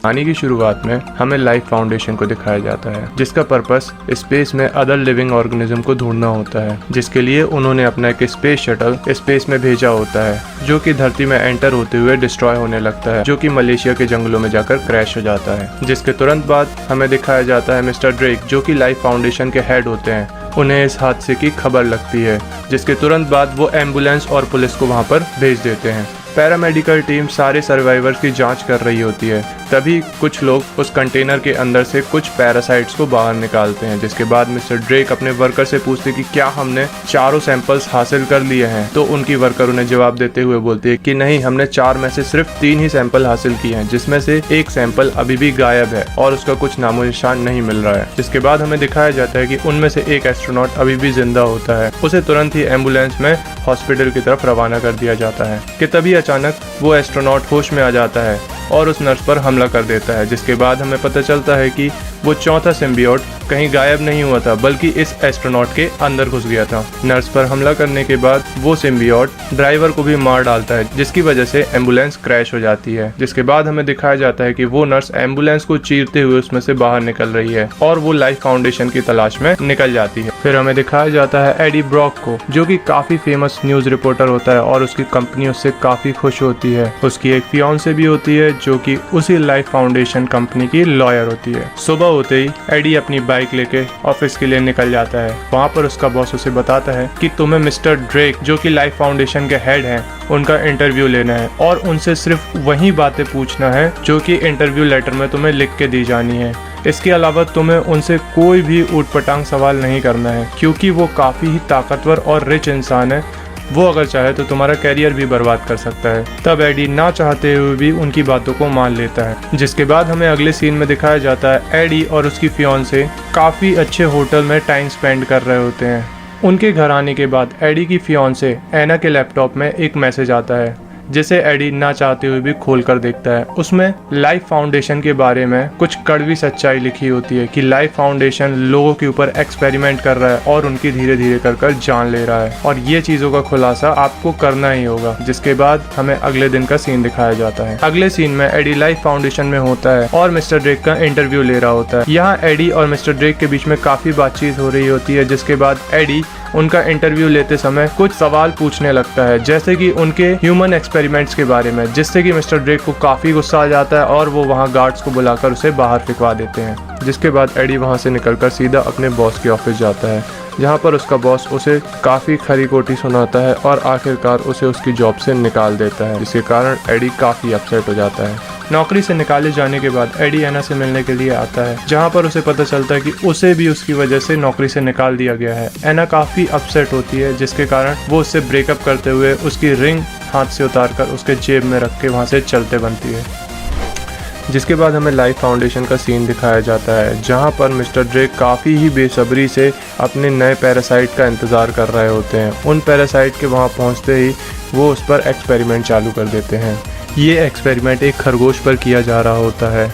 कहानी की शुरुआत में हमें लाइफ फाउंडेशन को दिखाया जाता है, जिसका पर्पस स्पेस में अदर लिविंग ऑर्गेनिज्म को ढूंढना होता है, जिसके लिए उन्होंने अपना एक स्पेस शटल स्पेस में भेजा होता है, जो कि धरती में एंटर होते हुए डिस्ट्रॉय होने लगता है, जो कि मलेशिया के जंगलों में जाकर क्रैश हो जाता है। जिसके तुरंत बाद हमें दिखाया जाता है मिस्टर ड्रेक, जो कि लाइफ फाउंडेशन के हेड होते हैं। उन्हें इस हादसे की खबर लगती है, जिसके तुरंत बाद वो एम्बुलेंस और पुलिस को वहां पर भेज देते हैं। पैरामेडिकल टीम सारे सर्वाइवर्स की जांच कर रही होती है। तभी कुछ लोग उस कंटेनर के अंदर से कुछ पैरासाइट्स को बाहर निकालते हैं, जिसके बाद मिस्टर ड्रेक अपने वर्कर से पूछते कि क्या हमने चारों सैंपल्स हासिल कर लिए हैं। तो उनकी वर्कर उन्हें जवाब देते हुए बोलती है कि नहीं, हमने 4 में से सिर्फ 3 ही सैंपल हासिल किए हैं, जिसमें से एक सैंपल अभी भी गायब है और उसका कुछ नामो निशान नहीं मिल रहा है। जिसके बाद हमें दिखाया जाता है कि उनमें से एक एस्ट्रोनॉट अभी भी जिंदा होता है। उसे तुरंत ही एम्बुलेंस में हॉस्पिटल की तरफ रवाना कर दिया जाता है कि तभी अचानक वो एस्ट्रोनॉट होश में आ जाता है और उस नर्स पर हमला कर देता है। जिसके बाद हमें पता चलता है कि वो चौथा सिम्बियोट कहीं गायब नहीं हुआ था, बल्कि इस एस्ट्रोनॉट के अंदर घुस गया था। नर्स पर हमला करने के बाद वो सिम्बियोट ड्राइवर को भी मार डालता है, जिसकी वजह से एम्बुलेंस क्रैश हो जाती है। जिसके बाद हमें दिखाया जाता है कि वो नर्स एम्बुलेंस को चीरते हुए उसमें से बाहर निकल रही है और वो लाइफ फाउंडेशन की तलाश में निकल जाती है। फिर हमें दिखाया जाता है एडी ब्रॉक को, जो कि काफी फेमस न्यूज रिपोर्टर होता है और उसकी कंपनी उससे काफी खुश होती है। उसकी एक फियांसे भी होती है, जो कि उसी लाइफ फाउंडेशन कंपनी की लॉयर होती है। सुबह होते ही एडी अपनी बाइक लेके ऑफिस के लिए निकल जाता है। वहाँ पर उसका बॉस उसे बताता है कि तुम्हें मिस्टर ड्रेक, जो कि लाइफ फाउंडेशन के हेड हैं, उनका इंटरव्यू लेना है और उनसे सिर्फ वही बातें पूछना है जो कि इंटरव्यू लेटर में तुम्हें लिख के दी जानी है। इसके अलावा तुम्हें उनसे कोई भी ऊटपटांग सवाल नहीं करना है, क्योंकि वो काफ़ी ही ताकतवर और रिच इंसान है। वो अगर चाहे तो तुम्हारा कैरियर भी बर्बाद कर सकता है। तब एडी ना चाहते हुए भी उनकी बातों को मान लेता है। जिसके बाद हमें अगले सीन में दिखाया जाता है एडी और उसकी फियांसे काफ़ी अच्छे होटल में टाइम स्पेंड कर रहे होते हैं। उनके घर आने के बाद एडी की फियांसे एना के लैपटॉप में एक मैसेज आता है, जिसे एडी ना चाहते हुए भी खोल कर देखता है। उसमें लाइफ फाउंडेशन के बारे में कुछ कड़वी सच्चाई लिखी होती है कि लाइफ फाउंडेशन लोगों के ऊपर एक्सपेरिमेंट कर रहा है और उनकी धीरे धीरे कर जान ले रहा है, और ये चीजों का खुलासा आपको करना ही होगा। जिसके बाद हमें अगले दिन का सीन दिखाया जाता है। अगले सीन में एडी लाइफ फाउंडेशन में होता है और मिस्टर ड्रेक का इंटरव्यू ले रहा होता है। यहाँ एडी और मिस्टर ड्रेक के बीच में काफी बातचीत हो रही होती है। जिसके बाद एडी उनका इंटरव्यू लेते समय कुछ सवाल पूछने लगता है, जैसे कि उनके ह्यूमन एक्सपेरिमेंट्स के बारे में, जिससे कि मिस्टर ड्रेक को काफी गुस्सा आ जाता है और वो वहाँ गार्ड्स को बुलाकर उसे बाहर फिकवा देते हैं। जिसके बाद एडी वहाँ से निकलकर सीधा अपने बॉस के ऑफिस जाता है, जहाँ पर उसका बॉस उसे काफ़ी खरी खोटी सुनाता है और आखिरकार उसे उसकी जॉब से निकाल देता है, जिसके कारण एडी काफ़ी अपसेट हो जाता है। नौकरी से निकाले जाने के बाद एडी एना से मिलने के लिए आता है, जहाँ पर उसे पता चलता है कि उसे भी उसकी वजह से नौकरी से निकाल दिया गया है। एना काफ़ी अपसेट होती है, जिसके कारण वो उससे ब्रेकअप करते हुए उसकी रिंग हाथ से उतारकर उसके जेब में रख के वहाँ से चलते बनती है। जिसके बाद हमें लाइफ फाउंडेशन का सीन दिखाया जाता है, जहां पर मिस्टर ड्रेक काफ़ी ही बेसब्री से अपने नए पैरासाइट का इंतज़ार कर रहे होते हैं। उन पैरासाइट के वहां पहुंचते ही वो उस पर एक्सपेरिमेंट चालू कर देते हैं। ये एक्सपेरिमेंट एक खरगोश पर किया जा रहा होता है,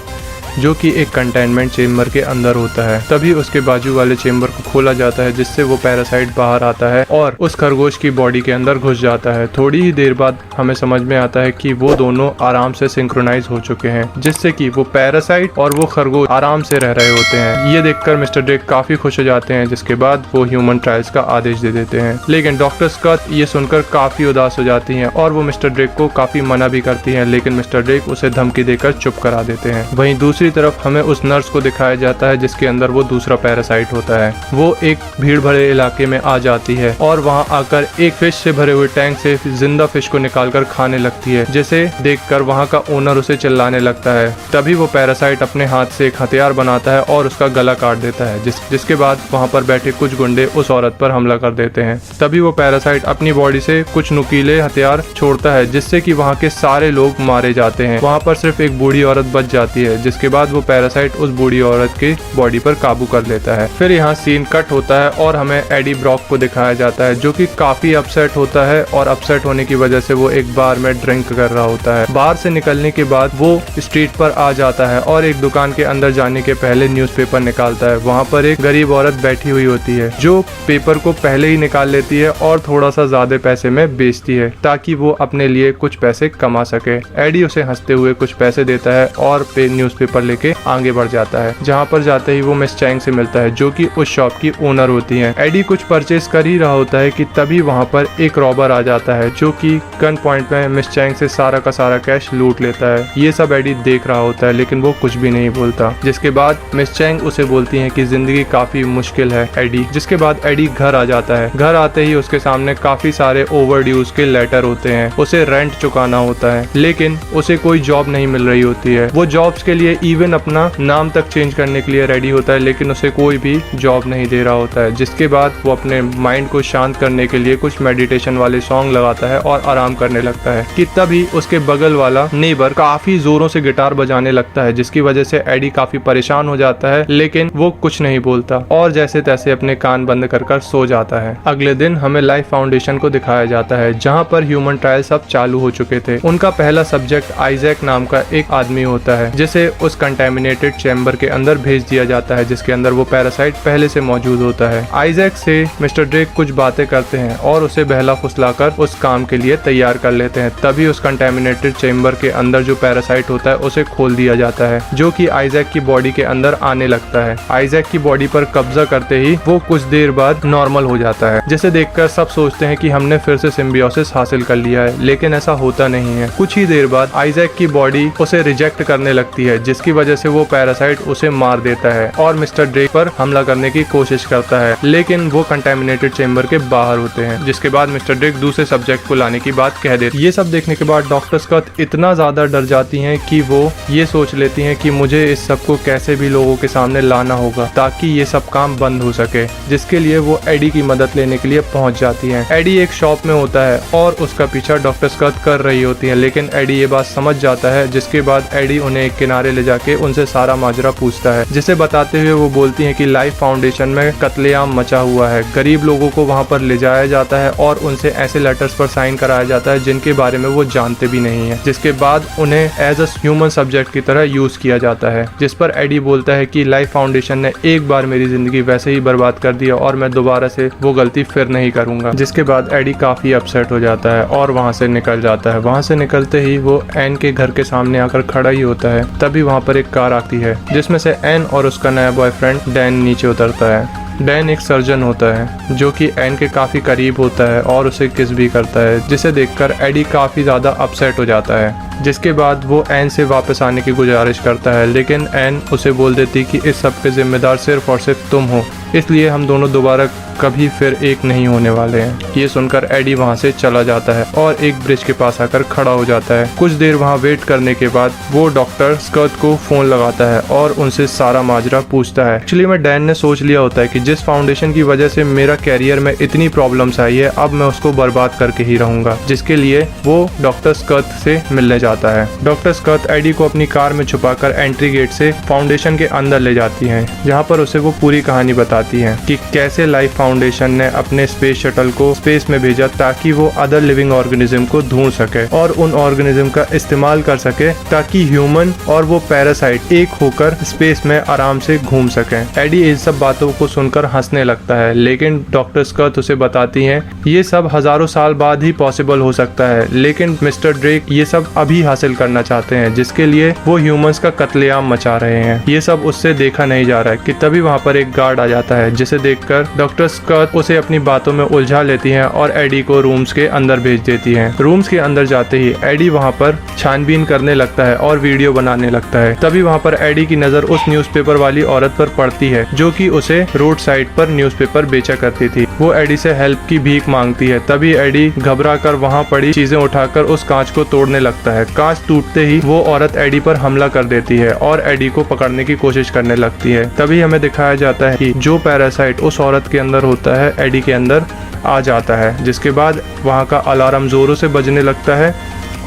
जो कि एक कंटेनमेंट चेम्बर के अंदर होता है। तभी उसके बाजू वाले चेम्बर को खोला जाता है, जिससे वो पैरासाइट बाहर आता है और उस खरगोश की बॉडी के अंदर घुस जाता है। थोड़ी ही देर बाद हमें समझ में आता है कि वो दोनों आराम से सिंक्रोनाइज हो चुके हैं, जिससे कि वो पैरासाइट और वो खरगोश आराम से रह रहे होते हैं। ये देखकर मिस्टर ड्रेक काफी खुश हो जाते हैं, जिसके बाद वो ह्यूमन ट्रायल्स का आदेश दे देते हैं। लेकिन डॉक्टर स्कॉट ये सुनकर काफी उदास हो जाती हैं और वो मिस्टर ड्रेक को काफी मना भी करती हैं, लेकिन मिस्टर ड्रेक उसे धमकी देकर चुप करा देते हैं। वहीं दूसरी तरफ हमें उस नर्स को दिखाया जाता है, जिसके अंदर वो दूसरा पैरासाइट होता है। वो एक भीड़ भरे इलाके में आ जाती है और वहां आकर एक फिश से भरे हुए टैंक से जिंदा फिश को निकालकर खाने लगती है, जिसे देखकर वहां का ओनर उसे चिल्लाने लगता है। तभी वो पैरासाइट अपने हाथ से एक हथियार बनाता है और उसका गला काट देता है, जिसके बाद वहां पर बैठे कुछ गुंडे उस औरत पर हमला कर देते हैं। तभी वो पैरासाइट अपनी बॉडी से कुछ नुकीले हथियार छोड़ता है, जिससे कि वहां के सारे लोग मारे जाते हैं। वहां पर सिर्फ एक बूढ़ी औरत बच जाती है, जिसके बाद वो पैरासाइट उस बूढ़ी औरत के बॉडी पर काबू कर लेता है। फिर यहाँ सीन कट होता है और हमें एडी ब्रॉक को दिखाया जाता है, जो कि काफी अपसेट होता है और अपसेट होने की वजह से वो एक बार में ड्रिंक कर रहा होता है। बार से निकलने के बाद वो स्ट्रीट पर आ जाता है और एक दुकान के अंदर जाने के पहले न्यूज़पेपर निकालता है। वहाँ पर एक गरीब औरत बैठी हुई होती है जो पेपर को पहले ही निकाल लेती है और थोड़ा सा ज्यादा पैसे में बेचती है ताकि वो अपने लिए कुछ पैसे कमा सके। एडी उसे हंसते हुए कुछ पैसे देता है और न्यूज़पेपर लेके आगे बढ़ जाता है। जहाँ पर जाते ही वो मिस चैंग से मिलता है, जो कि उस शॉप की ओनर होती है। एडी कुछ परचेज कर ही रहा होता है कि तभी वहाँ पर एक रॉबर आ जाता है, जो कि गन पॉइंट में मिस चैंग से सारा का सारा कैश लूट लेता है। ये सब एडी देख रहा होता है लेकिन वो कुछ भी नहीं बोलता। जिसके बाद मिस चैंग उसे बोलती है कि जिंदगी काफी मुश्किल है एडी। जिसके बाद एडी घर आ जाता है। घर आते ही उसके सामने काफी सारे ओवरड्यूज के लेटर होते हैं। उसे रेंट चुकाना होता है लेकिन उसे कोई जॉब नहीं मिल रही होती है। वो जॉब्स के लिए इवन अपना नाम तक चेंज करने के लिए रेडी होता है लेकिन उसे कोई भी जॉब नहीं दे रहा होता है। जिसके बाद वो अपने माइंड को शांत करने के लिए कुछ मेडिटेशन वाले सॉन्ग लगाता है और आराम करने लगता है कि तभी उसके बगल वाला नेबर काफी जोरों से गिटार बजाने लगता है, जिसकी वजह से एडी काफी परेशान हो जाता है लेकिन वो कुछ नहीं बोलता और जैसे तैसे अपने कान बंद कर सो जाता है। अगले दिन हमें लाइफ फाउंडेशन को दिखाया जाता है, जहाँ पर ह्यूमन ट्रायल सब चालू हो चुके थे। उनका पहला सब्जेक्ट आइजैक नाम का एक आदमी होता है, जिसे उस कंटेमिनेटेड चैम्बर के अंदर भेज दिया जाता है, जिसके अंदर वो पैरासाइट पहले से मौजूद होता है। आइजैक से मिस्टर ड्रेक कुछ बातें करते हैं और उसे बहला फुसलाकर उस काम के लिए तैयार कर लेते हैं। तभी उस कंटेमिनेटेड चैम्बर के अंदर जो पैरासाइट होता है उसे खोल दिया जाता है, जो कि आइजैक की बॉडी के अंदर आने लगता है। आइजैक की बॉडी पर कब्जा करते ही वो कुछ देर बाद नॉर्मल हो जाता है, जिसे देखकर सब सोचते हैं कि हमने फिर से सिम्बियोसिस हासिल कर लिया है, लेकिन ऐसा होता नहीं है। कुछ ही देर बाद आइजैक की बॉडी उसे रिजेक्ट करने लगती है, जिसकी वजह से वो पैरासाइट उसे मार देता है और मिस्टर ड्रेक पर हमला करने की कोशिश करता है, लेकिन वो कंटेमिनेटेड चेम्बर के बाहर होते हैं। जिसके बाद मिस्टर ड्रेक दूसरे सब्जेक्ट को लाने की बात कह देते। ये सब देखने के बाद डॉक्टर स्कॉट इतना ज्यादा डर जाती हैं कि वो ये सोच लेती हैं कि मुझे इस सब को कैसे भी लोगों के सामने लाना होगा ताकि ये सब काम बंद हो सके, जिसके लिए वो एडी की मदद लेने के लिए पहुंच जाती हैं। एडी एक शॉप में होता है और उसका पीछा डॉक्टर स्कॉट कर रही होती है, लेकिन एडी ये बात समझ जाता है। जिसके बाद एडी उन्हें एक किनारे ले जाके उनसे सारा माजरा पूछता है, जिसे बताते हुए वो बोलती है कि लाइफ फाउंडेशन में कत्लेआम मचा हुआ है। गरीब लोगों को वहाँ पर ले जाया जाता है और उनसे ऐसे लेटर्स पर साइन कराया जाता है जिनके बारे में वो जानते भी नहीं है। जिसके बाद उन्हें एज अ ह्यूमन सब्जेक्ट की तरह यूज किया जाता है, जिस पर एडी बोलता है कि लाइफ फाउंडेशन ने एक बार मेरी जिंदगी वैसे ही बर्बाद कर दिया और मैं दोबारा से वो गलती फिर नहीं करूंगा। जिसके बाद एडी काफी अपसेट हो जाता है और वहाँ से निकल जाता है। वहाँ से निकलते ही वो एन के घर के सामने आकर खड़ा ही होता है। तभी वहाँ पर एक कार आती है, जिसमें से एन और उसका नया बॉयफ्रेंड डैन नीचे उतरता है। डैन एक सर्जन होता है जो कि एन के काफी करीब होता है और उसे किस भी करता है, जिसे देखकर एडी काफी ज्यादा अपसेट हो जाता है। जिसके बाद वो एन से वापस आने की गुजारिश करता है, लेकिन एन उसे बोल देती कि इस सब के जिम्मेदार सिर्फ और सिर्फ तुम हो, इसलिए हम दोनों दोबारा कभी फिर एक नहीं होने वाले हैं। ये सुनकर एडी वहाँ से चला जाता है और एक ब्रिज के पास आकर खड़ा हो जाता है। कुछ देर वहाँ वेट करने के बाद वो डॉक्टर स्कॉट को फोन लगाता है और उनसे सारा माजरा पूछता है। एक्चुअली में डैन ने सोच लिया होता है कि जिस फाउंडेशन की वजह से मेरा कैरियर में इतनी प्रॉब्लम्स आई है, अब मैं उसको बर्बाद करके ही रहूंगा, जिसके लिए वो डॉक्टर स्कॉट से मिलने जाता है। डॉक्टर स्कॉट एडी को अपनी कार में छुपाकर एंट्री गेट से फाउंडेशन के अंदर ले जाती है, जहाँ पर उसे वो पूरी कहानी बताती है कि कैसे लाइफ फाउंडेशन ने अपने स्पेस शटल को स्पेस में भेजा ताकि वो अदर लिविंग ऑर्गेनिज्म को ढूंढ सके और उन ऑर्गेनिज्म का इस्तेमाल कर सके ताकि ह्यूमन और वो पैरासाइट एक होकर स्पेस में आराम से घूम सके। एडी इन सब बातों को सुनकर हंसने लगता है, लेकिन डॉक्टर स्कॉट उसे बताती हैं ये सब हजारों साल बाद ही पॉसिबल हो सकता है, लेकिन मिस्टर ड्रेक ये सब अभी हासिल करना चाहते हैं, जिसके लिए वो ह्यूमंस का कत्लेआम मचा रहे हैं। ये सब उससे देखा नहीं जा रहा है कि तभी वहाँ पर एक गार्ड आ जाता है, जिसे देखकर डॉक्टर स्कॉट उसे अपनी बातों में उलझा लेती हैं और एडी को रूम्स के अंदर भेज देती हैं। रूम्स के अंदर जाते ही एडी वहाँ पर छानबीन करने लगता है और वीडियो बनाने लगता है। तभी वहाँ पर एडी की नजर उस न्यूज़पेपर वाली औरत पर पड़ती है जो कि उसे रोड साइड पर न्यूज़पेपर बेचा करती थी। वो एडी से हेल्प की भीख मांगती है। तभी एडी घबरा कर वहाँ पड़ी चीजें उठाकर उस कांच को तोड़ने लगता है। कांच टूटते ही वो औरत एडी पर हमला कर देती है और एडी को पकड़ने की कोशिश करने लगती है। तभी हमें दिखाया जाता है कि जो पैरासाइट उस औरत के अंदर होता है एडी के अंदर आ जाता है, जिसके बाद वहाँ का अलार्म जोरों से बजने लगता है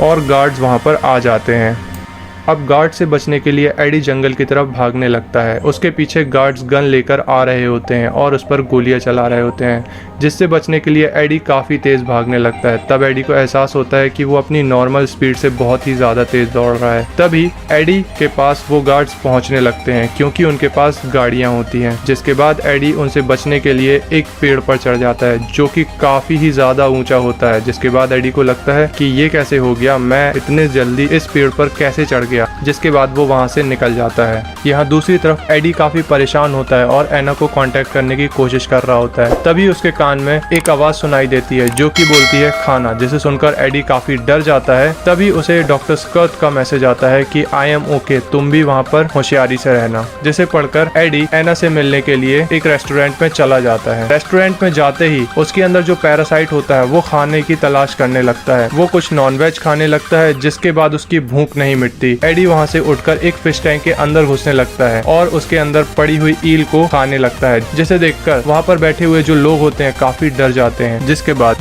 और गार्ड्स वहाँ पर आ जाते हैं। अब गार्ड से बचने के लिए एडी जंगल की तरफ भागने लगता है। उसके पीछे गार्ड्स गन लेकर आ रहे होते हैं और उस पर गोलियां चला रहे होते हैं, जिससे बचने के लिए एडी काफी तेज भागने लगता है। तब एडी को एहसास होता है कि वो अपनी नॉर्मल स्पीड से बहुत ही ज्यादा तेज दौड़ रहा है। तभी एडी के पास वो गार्ड्स पहुंचने लगते हैं क्योंकि उनके पास गाड़ियां होती हैं। जिसके बाद एडी उनसे बचने के लिए एक पेड़ पर चढ़ जाता है जो कि काफी ही ज्यादा ऊंचा होता है। जिसके बाद एडी को लगता है कि ये कैसे हो गया, मैं इतने जल्दी इस पेड़ पर कैसे चढ़ गया। जिसके बाद वो वहां से निकल जाता है। यहाँ दूसरी तरफ एडी काफी परेशान होता है और एना को कांटेक्ट करने की कोशिश कर रहा होता है। तभी उसके कान में एक आवाज सुनाई देती है जो कि बोलती है खाना, जिसे सुनकर एडी काफी डर जाता है। तभी उसे डॉक्टर स्कर्ट का मैसेज आता है कि आई एम ओके, तुम भी वहाँ पर होशियारी से रहना। जिसे पढ़कर एडी एना से मिलने के लिए एक रेस्टोरेंट में चला जाता है। रेस्टोरेंट में जाते ही उसके अंदर जो पैरासाइट होता है वो खाने की तलाश करने लगता है। वो कुछ नॉनवेज खाने लगता है, जिसके बाद उसकी भूख नहीं मिटती। एडी वहाँ से उठकर एक फिश टैंक के अंदर घुसने लगता है और उसके अंदर पड़ी हुई ईल को खाने लगता है, जिसे देखकर वहाँ पर बैठे हुए जो लोग होते हैं काफी डर जाते हैं।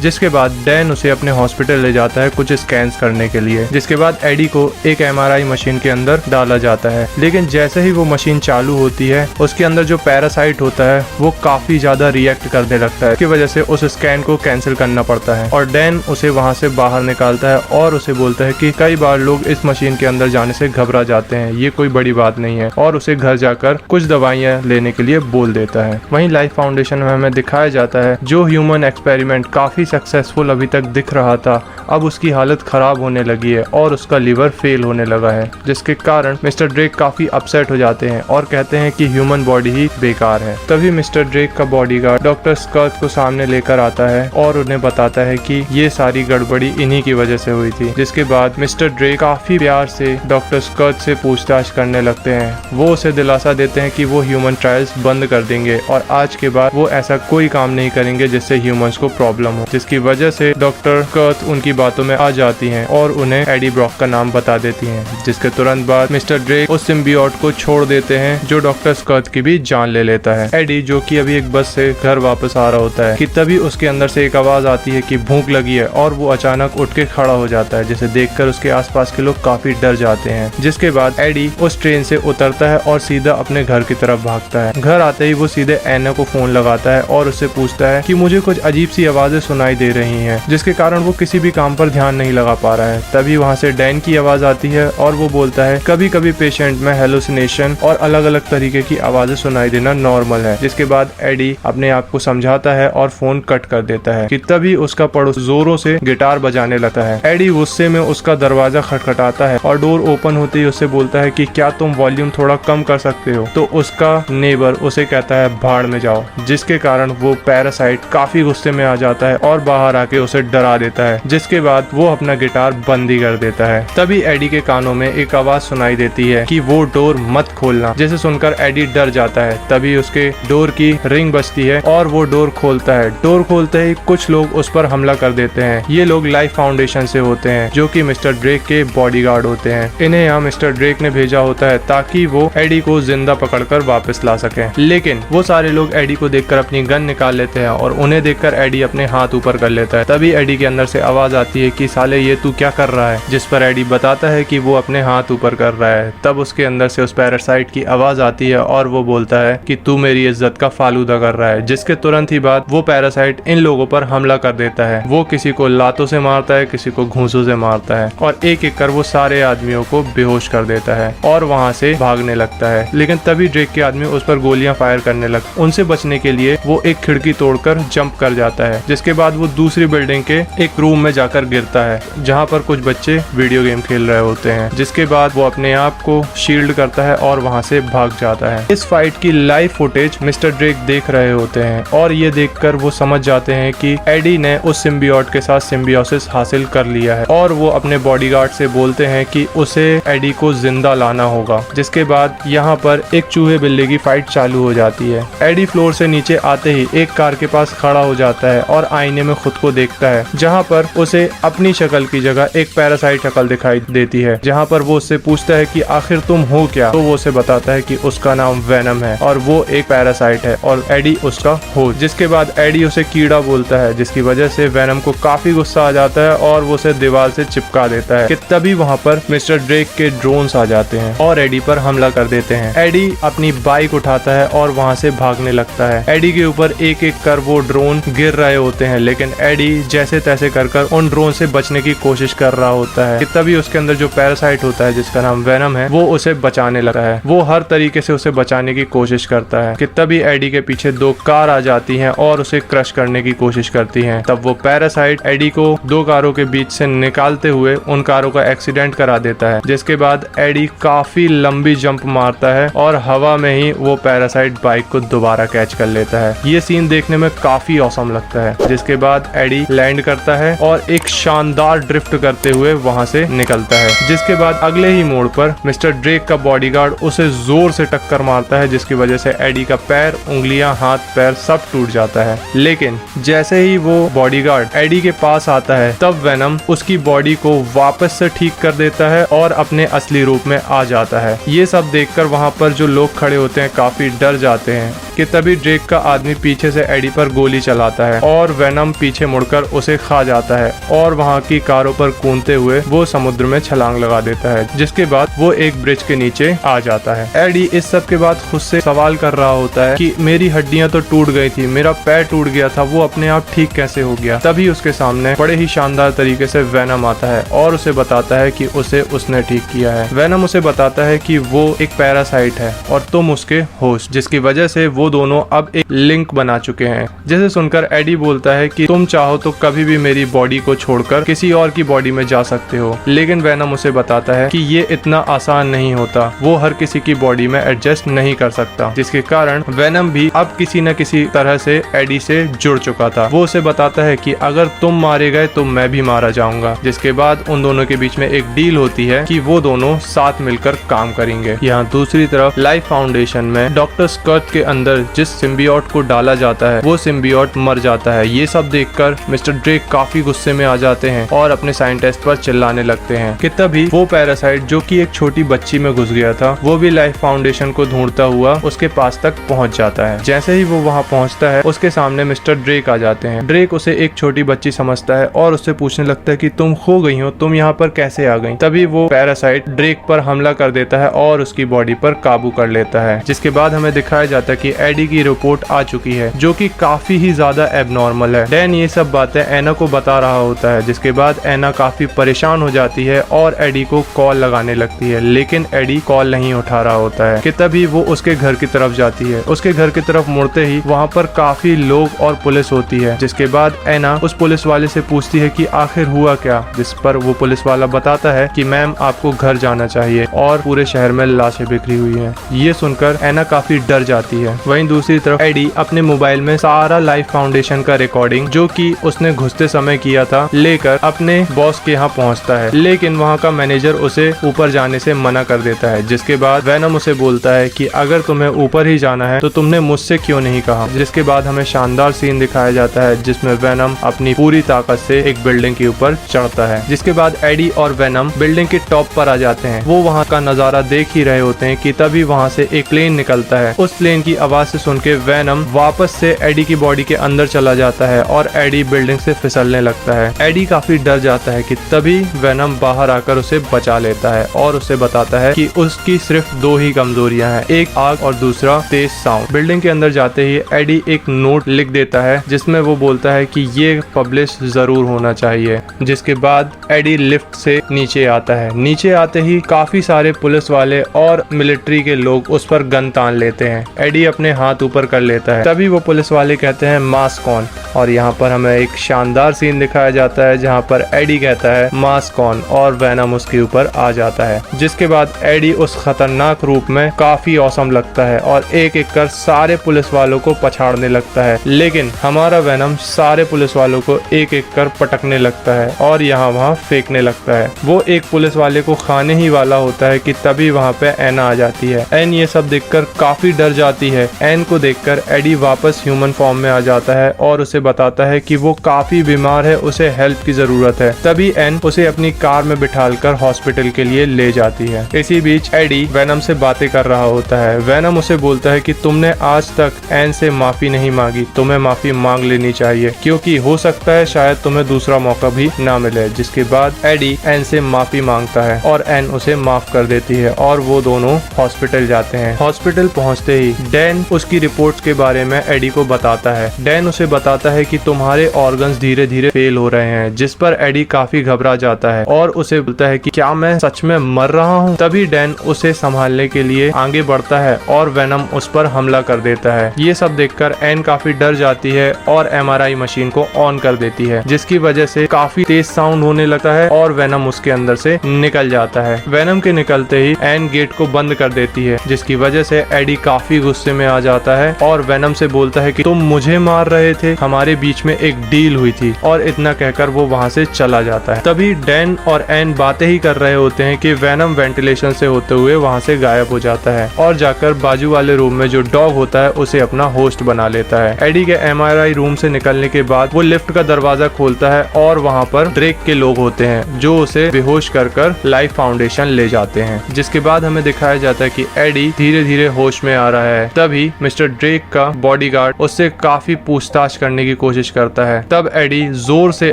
जिसके बाद डैन उसे अपने हॉस्पिटल ले जाता है कुछ स्कैन्स करने के लिए। जिसके बाद एडी को एक MRI मशीन के अंदर डाला जाता है, लेकिन जैसे ही वो मशीन चालू होती है उसके अंदर जो पैरासाइट होता है वो काफी ज्यादा रिएक्ट करने लगता है। इसकी वजह से उस स्कैन को कैंसिल करना पड़ता है और डैन उसे वहाँ से बाहर निकालता है और उसे बोलता है कि कई बार लोग इस मशीन के अंदर जाने से घबरा जाते हैं, ये कोई बड़ी बात नहीं है, और उसे घर जाकर कुछ दवाइयाँ लेने के लिए बोल देता है। वहीं लाइफ फाउंडेशन में हमें दिखाया जाता है जो ह्यूमन एक्सपेरिमेंट काफी सक्सेसफुल अभी तक दिख रहा था, अब उसकी हालत खराब होने लगी है और उसका लिवर फेल होने लगा है, जिसके कारण मिस्टर ड्रेक काफी अपसेट हो जाते हैं और कहते हैं कि ह्यूमन बॉडी ही बेकार है। तभी मिस्टर ड्रेक का बॉडीगार्ड डॉक्टर स्कर्ट को सामने लेकर आता है और उन्हें बताता है कि ये सारी गड़बड़ी इन्हीं की वजह से हुई थी। जिसके बाद मिस्टर ड्रेक काफी प्यार से डॉक्टर स्कर्ट से पूछताछ करने लगते हैं। वो उसे दिलासा देते हैं कि वो ह्यूमन ट्रायल्स बंद कर देंगे और आज के बाद वो ऐसा कोई काम नहीं करेंगे जिससे ह्यूमंस को प्रॉब्लम हो। जिसकी वजह से डॉक्टर स्कर्ट उनकी बातों में आ जाती हैं और उन्हें एडी ब्रॉक का नाम बता देती हैं। जिसके तुरंत बाद मिस्टर ड्रेक उस सिम्बियोट को छोड़ देते हैं जो डॉक्टर स्कर्ट की भी जान ले लेता है। एडी जो कि अभी एक बस से घर वापस आ रहा होता है कि तभी उसके अंदर से एक आवाज आती है कि भूख लगी है और वो अचानक उठ के खड़ा हो जाता है, जिसे देखकर उसके आसपास के लोग काफी डर जाते हैं। जिसके बाद एडी उस ट्रेन से उतरता है और सीधा अपने घर की तरफ भागता है। घर आते ही वो सीधे एना को फोन लगाता है और उससे पूछता है कि मुझे कुछ अजीब सी आवाजें सुनाई दे रही हैं, जिसके कारण वो किसी भी काम पर ध्यान नहीं लगा पा रहा है। तभी वहाँ से डैन की आवाज आती है और वो बोलता है कभी कभी पेशेंट में हेलुसिनेशन और अलग अलग तरीके की आवाजें सुनाई देना नॉर्मल है। जिसके बाद एडी अपने आप को समझाता है और फोन कट कर देता है कि तभी उसका पड़ोस जोरों से गिटार बजाने लगता है। एडी गुस्से में उसका दरवाजा खटखटाता है और डोर ओपन होते ही उससे बोलता है कि क्या तुम वॉल्यूम थोड़ा कम कर सकते हो। तो उसका नेबर उसे कहता है भाड़ में जाओ, जिसके कारण वो पैरासाइट काफी गुस्से में आ जाता है और बाहर आके उसे डरा देता है। जिसके बाद वो अपना गिटार बंद ही कर देता है। तभी एडी के कानों में एक आवाज सुनाई देती है कि वो डोर मत खोलना, जिसे सुनकर एडी डर जाता है। तभी उसके डोर की रिंग बजती है और वो डोर खोलता है। डोर खोलते ही कुछ लोग उस पर हमला कर देते हैं। ये लोग लाइफ फाउंडेशन से होते हैं जो कि मिस्टर ड्रेक के बॉडीगार्ड होते हैं। इन्हें यहाँ मिस्टर ड्रेक ने भेजा होता है ताकि वो एडी को जिंदा पकड़कर वापस ला सके। लेकिन वो सारे लोग एडी को देखकर अपनी गन निकाल लेते हैं और उन्हें देखकर एडी अपने हाथ ऊपर कर लेता है। तभी एडी के अंदर से आवाज आती है कि साले ये तू क्या कर रहा है, जिस पर एडी बताता है कि वो अपने हाथ ऊपर कर रहा है। तब उसके अंदर से उस पैरासाइट की आवाज आती है और वो बोलता है कि तू मेरी इज्जत का फालूदा कर रहा है। जिसके तुरंत ही बाद वो पैरासाइट इन लोगों पर हमला कर देता है। वो किसी को लातों से मारता है, किसी को घूंसों से मारता है और एक एक कर वो सारे आदमियों को बेहोश कर देता है और वहाँ से भागने लगता है। लेकिन तभी ड्रेक के आदमी उस पर गोलियां फायर करने लगते। उनसे बचने के लिए वो एक खिड़की तोड़कर जंप कर जाता है। जिसके बाद वो दूसरी बिल्डिंग के एक रूम में जाकर गिरता है जहाँ पर कुछ बच्चे वीडियो गेम खेल रहे होते हैं। जिसके बाद वो अपने आप को शील्ड करता है और वहाँ से भाग जाता है। इस फाइट की लाइव फुटेज मिस्टर ड्रेक देख रहे होते हैं और ये देखकर वो समझ जाते हैं कि एडी ने उस सिम्बियोट के साथ सिम्बियोसिस हासिल कर लिया है और वो अपने बॉडीगार्ड से बोलते हैं कि उसे एडी को जिंदा लाना होगा। जिसके बाद यहाँ पर एक चूहे बिल्ली की फाइट चालू हो जाती है। एडी फ्लोर से नीचे आते ही एक कार के पास खड़ा हो जाता है और आईने में खुद को देखता है, जहाँ पर उसे उसे अपनी शक्ल की जगह एक पैरासाइट शक्ल दिखाई देती है, जहाँ पर वो उससे पूछता है कि आखिर तुम हो क्या। तो वो उसे बताता है कि उसका नाम वेनम है और वो एक पैरासाइट है और एडी उसका होस्ट। जिसके बाद एडी उसे कीड़ा बोलता है, जिसकी वजह से वेनम को काफी गुस्सा आ जाता है और वो उसे दीवार से चिपका देता है कि तभी वहाँ पर मिस्टर ड्रेक के ड्रोन्स आ जाते हैं और एडी पर हमला कर देते हैं। एडी अपनी बाइक उठाता है और वहाँ से भागने लगता है। एडी के ऊपर एक एक कर वो ड्रोन गिर रहे होते हैं, लेकिन एडी जैसे तैसे कर उन ड्रोन से बचने की कोशिश कर रहा होता है कि तभी उसके अंदर जो पैरासाइट होता है जिसका नाम वेनम है वो उसे बचाने लगता है। वो हर तरीके से उसे बचाने की कोशिश करता है कि तभी एडी के पीछे दो कार आ जाती हैं और उसे क्रश करने की कोशिश करती हैं। तब वो पैरासाइट एडी को दो कारों के बीच से निकालते हुए उन कारों का एक्सीडेंट करा देता है, जिसके बाद एडी काफी लंबी जंप मारता है और हवा में ही वो पैरासाइट बाइक को दोबारा कैच कर लेता है। ये सीन देखने में काफी औसम लगता है। जिसके बाद एडी लैंड करता है और एक शानदार ड्रिफ्ट करते हुए वहाँ से निकलता है। जिसके बाद अगले ही मोड़ पर मिस्टर ड्रेक का बॉडीगार्ड उसे जोर से टक्कर मारता है, जिसकी वजह से एडी का पैर, उंगलियां, हाथ पैर सब टूट जाता है। लेकिन जैसे ही वो बॉडीगार्ड एडी के पास आता है तब वेनम उसकी बॉडी को वापस से ठीक कर देता है और अपने असली रूप में आ जाता है। ये सब देखकर वहाँ पर जो लोग खड़े होते हैं काफी डर जाते हैं कि तभी ड्रेक का आदमी पीछे से एडी पर गोली चलाता है और वेनम पीछे मुड़कर उसे खा जाता है और वहाँ की कारों पर कूदते हुए वो समुद्र में छलांग लगा देता है। जिसके बाद वो एक ब्रिज के नीचे आ जाता है। एडी इस सब के बाद खुद से सवाल कर रहा होता है कि मेरी हड्डियां तो टूट गई थी, मेरा पैर टूट गया था, वो अपने आप ठीक कैसे हो गया। तभी उसके सामने बड़े ही शानदार तरीके से वेनम आता है और उसे बताता है कि उसे उसने ठीक किया है। वेनम उसे बताता है कि वो एक पैरासाइट है और तुम उसके होस्ट, जिसकी वजह से वो दोनों अब एक लिंक बना चुके हैं। जिसे सुनकर एडी बोलता है कि तुम चाहो तो कभी भी मेरी बॉडी को छोड़कर किसी और की बॉडी में जा सकते हो, लेकिन वेनम उसे बताता है कि ये इतना आसान नहीं होता, वो हर किसी की बॉडी में एडजस्ट नहीं कर सकता। जिसके कारण वेनम भी अब किसी न किसी तरह से एडी से जुड़ चुका था। वो उसे बताता है कि अगर तुम मारे गए तो मैं भी मारा जाऊंगा। जिसके बाद उन दोनों के बीच में एक डील होती है कि वो दोनों साथ मिलकर काम करेंगे। यहाँ दूसरी तरफ लाइफ फाउंडेशन में डॉक्टर स्कर्ट के अंदर जिस सिम्बियोट को डाला जाता है वो सिम्बियोट मर जाता है। ये सब देखकर मिस्टर ड्रेक काफी गुस्से में आ जाते हैं और अपने साइंटिस्ट पर चिल्लाने लगते हैं कि तभी वो पैरासाइट जो कि एक छोटी बच्ची में घुस गया था वो भी लाइफ फाउंडेशन को ढूंढता हुआ उसके पास तक पहुंच जाता है। जैसे ही वो वहां पहुंचता है उसके सामने मिस्टर ड्रेक आ जाते हैं। ड्रेक उसे एक छोटी बच्ची समझता है और उससे पूछने लगता है कि तुम खो गई हो, तुम यहाँ पर कैसे आ गई। तभी वो पैरासाइट ड्रेक पर हमला कर देता है और उसकी बॉडी पर काबू कर लेता है। जिसके बाद हमें दिखाया जाता है कि एडी की रिपोर्ट आ चुकी है जो कि काफी ही ज्यादा एबनॉर्मल है। डैन ये सब बातें एना को बता रहा होता है। जिसके बाद एना काफी परेशान हो जाती है और एडी को कॉल लगाने लगती है, लेकिन एडी कॉल नहीं उठा रहा होता है कि तभी वो उसके घर की तरफ जाती है। उसके घर की तरफ मुड़ते ही वहाँ पर काफी लोग और पुलिस होती है। जिसके बाद एना उस पुलिस वाले से पूछती है कि आखिर हुआ क्या, जिस पर वो पुलिस वाला बताता है कि मैम आपको घर जाना चाहिए और पूरे शहर में लाशें बिखरी हुई हैं। ये सुनकर एना काफी डर जाती है। वहीं दूसरी तरफ एडी अपने मोबाइल में सारा लाइफ फाउंडेशन का रिकॉर्डिंग जो कि उसने घुसते समय किया था लेकर अपने बॉस के यहाँ पहुँचता है, लेकिन वहाँ का मैनेजर उसे ऊपर जाने से मना कर देता है। जिसके बाद वेनम उसे बोलता है कि अगर तुम्हें ऊपर ही जाना है तो तुमने मुझसे क्यों नहीं कहा। जिसके बाद हमें शानदार सीन दिखाया जाता है जिसमें वेनम अपनी पूरी ताकत से एक बिल्डिंग के ऊपर चढ़ता है। जिसके बाद एडी और वेनम बिल्डिंग के टॉप पर आ जाते हैं। वो वहाँ का नजारा देख ही रहे होते हैं कि तभी वहाँ से एक प्लेन निकलता है। उस प्लेन की आवाज से सुन के वेनम वापस से एडी की बॉडी के अंदर चला जाता है और एडी बिल्डिंग से फिसलने लगता है। एडी काफी डर जाता है कि तभी वेनम बाहर आकर उसे बचा लेता है और उसे बताता है कि उसकी सिर्फ दो ही कमजोरियां हैं, एक आग और दूसरा तेज साउंड। बिल्डिंग के अंदर जाते ही एडी एक नोट लिख देता है जिसमें वो बोलता है कि ये पब्लिश जरूर होना चाहिए। जिसके बाद एडी लिफ्ट से नीचे आता है। नीचे आते ही काफी सारे पुलिस वाले और मिलिट्री के लोग उस पर गन तान लेते हैं। एडी अपने हाथ ऊपर कर लेता है। तभी वो पुलिस वाले कहते हैं मास्क ऑन, और यहाँ पर हमें एक शानदार सीन दिखाया जाता है जहाँ पर एडी कहता है मास्क ऑन और वेनम उसके ऊपर आ जाता है। जिसके बाद एडी उस खतरनाक रूप में काफी औसम लगता है और एक एक कर सारे पुलिस वालों को पछाड़ने लगता है, लेकिन हमारा वेनम सारे पुलिस वालों को एक एक कर पटकने लगता है और यहाँ वहाँ फेंकने लगता है। वो एक पुलिस वाले को खाने ही वाला होता है कि तभी वहाँ पे एना आ जाती है। एन ये सब देखकर काफी डर जाती है। एन को देखकर एडी वापस ह्यूमन फॉर्म में आ जाता है और उसे बताता है कि वो काफी बीमार है, उसे हेल्प की जरूरत है। तभी एन उसे अपनी कार में बिठाकर हॉस्पिटल के लिए ले जाती है। इसी बीच एडी वेनम से बातें कर रहा होता है। वेनम उसे बोलता है कि तुमने आज तक एन से माफी नहीं मांगी, तुम्हें माफी मांग लेनी चाहिए, क्योंकि हो सकता है शायद तुम्हें दूसरा मौका भी ना मिले। जिसके बाद एडी एन से माफी मांगता है और एन उसे माफ कर देती है और वो दोनों हॉस्पिटल जाते हैं। हॉस्पिटल पहुंचते ही डैन उसकी रिपोर्ट्स के बारे में एडी को बताता है। डैन उसे बताता है कि तुम्हारे ऑर्गन्स धीरे धीरे फेल हो रहे हैं, जिस पर एडी काफी घबरा जाता है और उसे बोलता है कि क्या मैं सच में मर रहा हूँ। तभी डैन उसे संभालने के लिए आगे बढ़ता है और वेनम उस पर हमला कर देता है। ये सब देखकर एन काफी डर जाती है और एमआरआई मशीन को ऑन कर देती है, जिसकी वजह से काफी तेज साउंड होने लगता है और वेनम उसके अंदर से निकल जाता है। वेनम के निकलते ही एन गेट को बंद कर देती है, जिसकी वजह से एडी काफी गुस्से में आ जाता है और वेनम से बोलता है कि तुम मुझे मार रहे थे, हमारे बीच में एक डील हुई थी, और इतना कहकर वो वहाँ से चला जाता है। तभी डैन और एन बातें ही कर रहे होते हैं कि वेनम वेंटिलेशन से होते हुए वहाँ से गायब हो जाता है और जाकर बाजू वाले रूम में जो डॉग होता है उसे अपना होस्ट बना लेता है। एडी के एमआरआई रूम से निकलने के बाद वो लिफ्ट का दरवाजा खोलता है और वहाँ पर ड्रेक के लोग होते हैं जो उसे बेहोश कर लाइफ फाउंडेशन ले जाते हैं। जिसके बाद हमें दिखाया जाता है कि एडी धीरे धीरे होश में आ रहा है। तभी मिस्टर ड्रेक का बॉडीगार्ड उससे काफी पूछताछ करने की कोशिश करता है। तब एडी जोर से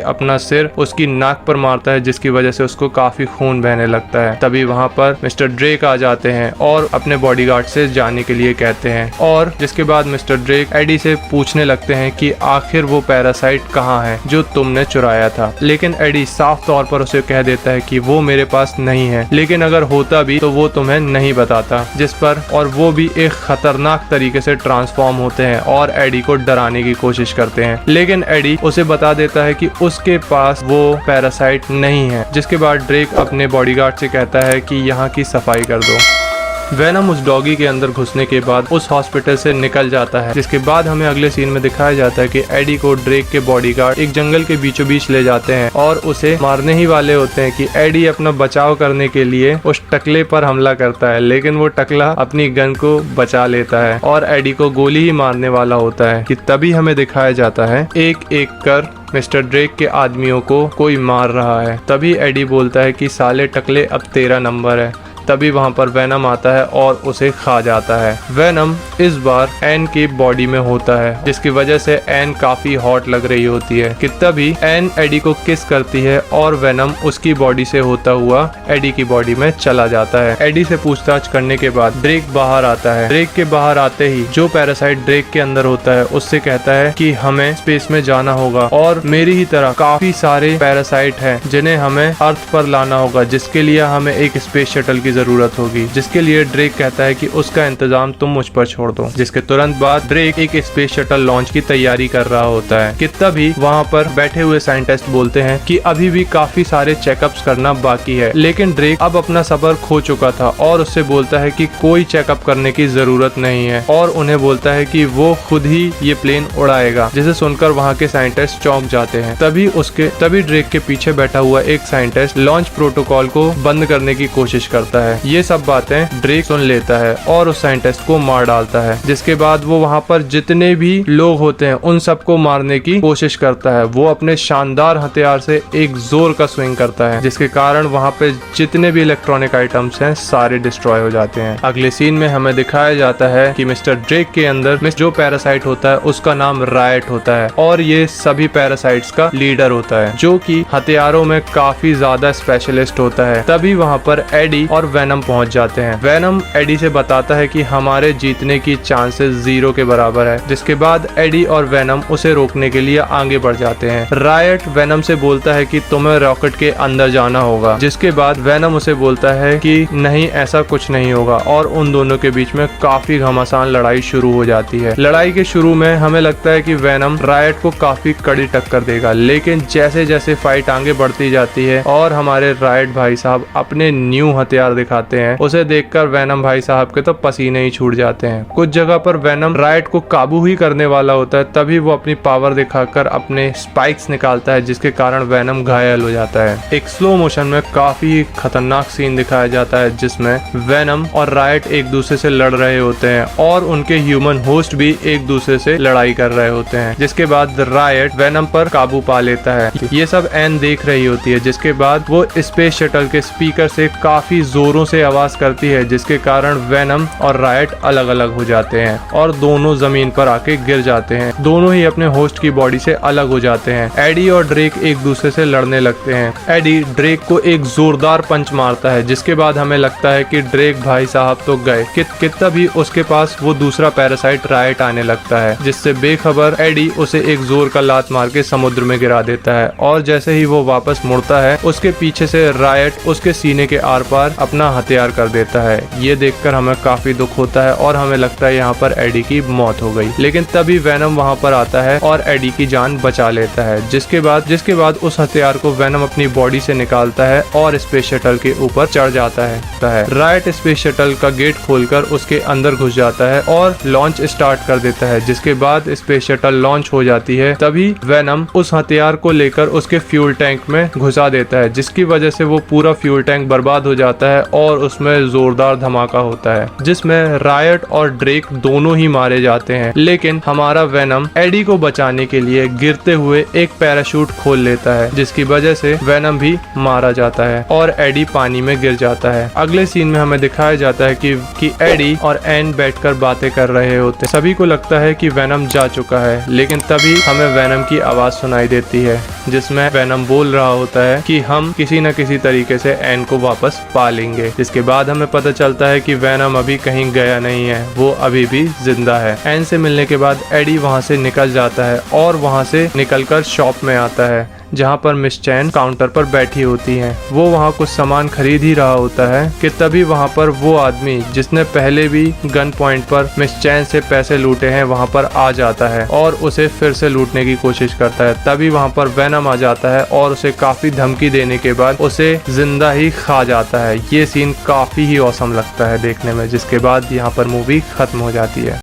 अपना सिर उसकी नाक पर मारता है, जिसकी वजह से उसको काफी खून बहने लगता है। तभी वहाँ पर मिस्टर ड्रेक आ जाते हैं और अपने बॉडीगार्ड से जाने के लिए कहते हैं, और जिसके बाद मिस्टर ड्रेक एडी से पूछने लगते हैं कि आखिर वो पैरासाइट कहाँ है जो तुमने चुराया था। लेकिन एडी साफ तौर पर उसे कह देता है कि वो मेरे पास नहीं है, लेकिन अगर होता भी तो वो तुम्हें नहीं बताता। जिस पर और वो भी एक खतरनाक तरीके से ट्रांसफॉर्म होते हैं और एडी को डराने की कोशिश करते हैं। लेकिन एडी उसे बता देता है कि उसके पास वो पैरासाइट नहीं है। जिसके बाद ड्रेक अपने बॉडीगार्ड से कहता है कि यहाँ की सफाई कर दो। वेनम उस डॉगी के अंदर घुसने के बाद उस हॉस्पिटल से निकल जाता है। जिसके बाद हमें अगले सीन में दिखाया जाता है कि एडी को ड्रेक के बॉडीगार्ड एक जंगल के बीचों बीच ले जाते हैं और उसे मारने ही वाले होते हैं कि एडी अपना बचाव करने के लिए उस टकले पर हमला करता है, लेकिन वो टकला अपनी गन को बचा लेता है और एडी को गोली ही मारने वाला होता है। कि तभी हमें दिखाया जाता है एक एक कर मिस्टर ड्रेक के आदमियों को कोई मार रहा है। तभी एडी बोलता है कि साले टकले अब तेरा नंबर है। तभी वहाँ पर वेनम आता है और उसे खा जाता है। वेनम इस बार एन की बॉडी में होता है, जिसकी वजह से एन काफी हॉट लग रही होती है। कि तभी एन एडी को किस करती है और वेनम उसकी बॉडी से होता हुआ एडी की बॉडी में चला जाता है। एडी से पूछताछ करने के बाद ड्रेक बाहर आता है। ड्रेक के बाहर आते ही जो पैरासाइट ड्रेक के अंदर होता है उससे कहता है कि हमें स्पेस में जाना होगा और मेरी ही तरह काफी सारे पैरासाइट हैं जिन्हें हमें अर्थ पर लाना होगा, जिसके लिए हमें एक स्पेस शटल की जरूरत होगी। जिसके लिए ड्रेक कहता है कि उसका इंतजाम तुम मुझ पर छोड़ दो। जिसके तुरंत बाद ड्रेक एक स्पेस शटल लॉन्च की तैयारी कर रहा होता है। कि तभी वहाँ पर बैठे हुए साइंटिस्ट बोलते हैं कि अभी भी काफी सारे चेकअप्स करना बाकी है। लेकिन ड्रेक अब अपना सब्र खो चुका था और उससे बोलता है कि कोई चेकअप करने की जरूरत नहीं है और उन्हें बोलता है कि वो खुद ही ये प्लेन उड़ाएगा। जिसे सुनकर वहाँ के साइंटिस्ट चौंक जाते हैं। तभी ड्रेक के पीछे बैठा हुआ एक साइंटिस्ट लॉन्च प्रोटोकॉल को बंद करने की कोशिश करता है। ये सब बातें ड्रेक सुन लेता है और उस साइंटिस्ट को मार डालता है। जिसके बाद वो वहाँ पर जितने भी लोग होते हैं उन सबको मारने की कोशिश करता है। वो अपने शानदार हथियार से एक जोर का स्विंग करता है, जिसके कारण वहाँ पे जितने भी इलेक्ट्रॉनिक आइटम्स हैं सारे डिस्ट्रॉय हो जाते हैं। अगले सीन में हमें दिखाया जाता है कि मिस्टर ड्रेक के अंदर जो पैरासाइट होता है उसका नाम रायट होता है और ये सभी पैरासाइट्स का लीडर होता है, जो कि हथियारों में काफी ज्यादा स्पेशलिस्ट होता है। तभी वहाँ पर एडी और वेनम पहुंच जाते हैं। वेनम एडी से बताता है कि हमारे जीतने की चांसेस 0 के बराबर है। जिसके बाद एडी और वेनम उसे रोकने के लिए आगे बढ़ जाते हैं। रायट वेनम से बोलता है कि तुम्हें रॉकेट के अंदर जाना होगा। जिसके बाद वेनम उसे बोलता है कि नहीं, ऐसा कुछ नहीं होगा और उन दोनों के बीच में काफी घमासान लड़ाई शुरू हो जाती है। लड़ाई के शुरू में हमें लगता है कि वेनम रायट को काफी कड़ी टक्कर देगा, लेकिन जैसे जैसे फाइट आगे बढ़ती जाती है और हमारे रायट भाई साहब अपने न्यू हथियार दिखाते हैं, उसे देखकर वेनम भाई साहब के तो पसीने ही छूट जाते हैं। कुछ जगह पर वेनम रायट को काबू ही करने वाला होता है, तभी वो अपनी पावर दिखाकर अपने स्पाइक्स निकालता है, जिसके कारण वेनम घायल हो जाता है। एक स्लो मोशन में काफी खतरनाक सीन दिखाया जाता है, जिसमें वेनम और रायट एक दूसरे से लड़ रहे होते हैं और उनके ह्यूमन होस्ट भी एक दूसरे से लड़ाई कर रहे होते हैं। जिसके बाद रायट वेनम पर काबू पा लेता है। ये सब एन देख रही होती है, जिसके बाद वो स्पेस शटल के स्पीकर से काफी जोरों से आवाज करती है, जिसके कारण वेनम और रायट अलग अलग हो जाते हैं और दोनों जमीन पर आके गिर जाते हैं। दोनों ही अपने होस्ट की बॉडी से अलग हो जाते हैं। एडी और ड्रेक एक दूसरे से लड़ने लगते हैं। एडी ड्रेक को एक जोरदार पंच मारता है, जिसके बाद हमें लगता है कि ड्रेक भाई साहब तो गए कि तभी उसके पास वो दूसरा पैरासाइट रायट आने लगता है, जिससे बेखबर एडी उसे एक जोर का लात मार के समुद्र में गिरा देता है। और जैसे ही वो वापस मुड़ता है, उसके पीछे से रायट उसके सीने के आर पार अपना हथियार कर देता है। ये देखकर हमें काफी दुख होता है और हमें लगता है यहाँ पर एडी की मौत हो गई। लेकिन तभी वेनम वहाँ पर आता है और एडी की जान बचा लेता है। जिसके बाद उस हथियार को वेनम अपनी बॉडी से निकालता है और स्पेस शटल के ऊपर चढ़ जाता है। रायट स्पेस शटल का गेट खोलकर उसके अंदर घुस जाता है और लॉन्च स्टार्ट कर देता है। जिसके बाद स्पेस शटल लॉन्च हो जाती है। तभी वेनम उस हथियार को लेकर उसके फ्यूल टैंक में घुसा देता है, जिसकी वजह से वो पूरा फ्यूल टैंक बर्बाद हो जाता है और उसमें जोरदार धमाका होता है, जिसमें रायट और ड्रेक दोनों ही मारे जाते हैं। लेकिन हमारा वेनम एडी को बचाने के लिए गिरते हुए एक पैराशूट खोल लेता है, जिसकी वजह से वेनम भी मारा जाता है और एडी पानी में गिर जाता है। अगले सीन में हमें दिखाया जाता है कि एडी और एन बैठकर बातें कर रहे होते हैं। सभी को लगता है कि वेनम जा चुका है, लेकिन तभी हमें वेनम की आवाज सुनाई देती है, जिसमें वेनम बोल रहा होता है कि हम किसी न किसी तरीके से एन को वापस पा लेंगे। जिसके बाद हमें पता चलता है कि वेनम अभी कहीं गया नहीं है, वो अभी भी जिंदा है। एन से मिलने के बाद एडी वहाँ से निकल जाता है और वहाँ से निकलकर शॉप में आता है, जहाँ पर मिस चैन काउंटर पर बैठी होती हैं। वो वहाँ कुछ सामान खरीद ही रहा होता है कि तभी वहाँ पर वो आदमी जिसने पहले भी गन पॉइंट पर मिस चैन से पैसे लूटे हैं वहाँ पर आ जाता है और उसे फिर से लूटने की कोशिश करता है। तभी वहाँ पर वेनम आ जाता है और उसे काफी धमकी देने के बाद उसे जिंदा ही खा जाता है। ये सीन काफी ही औसम लगता है देखने में, जिसके बाद यहाँ पर मूवी खत्म हो जाती है।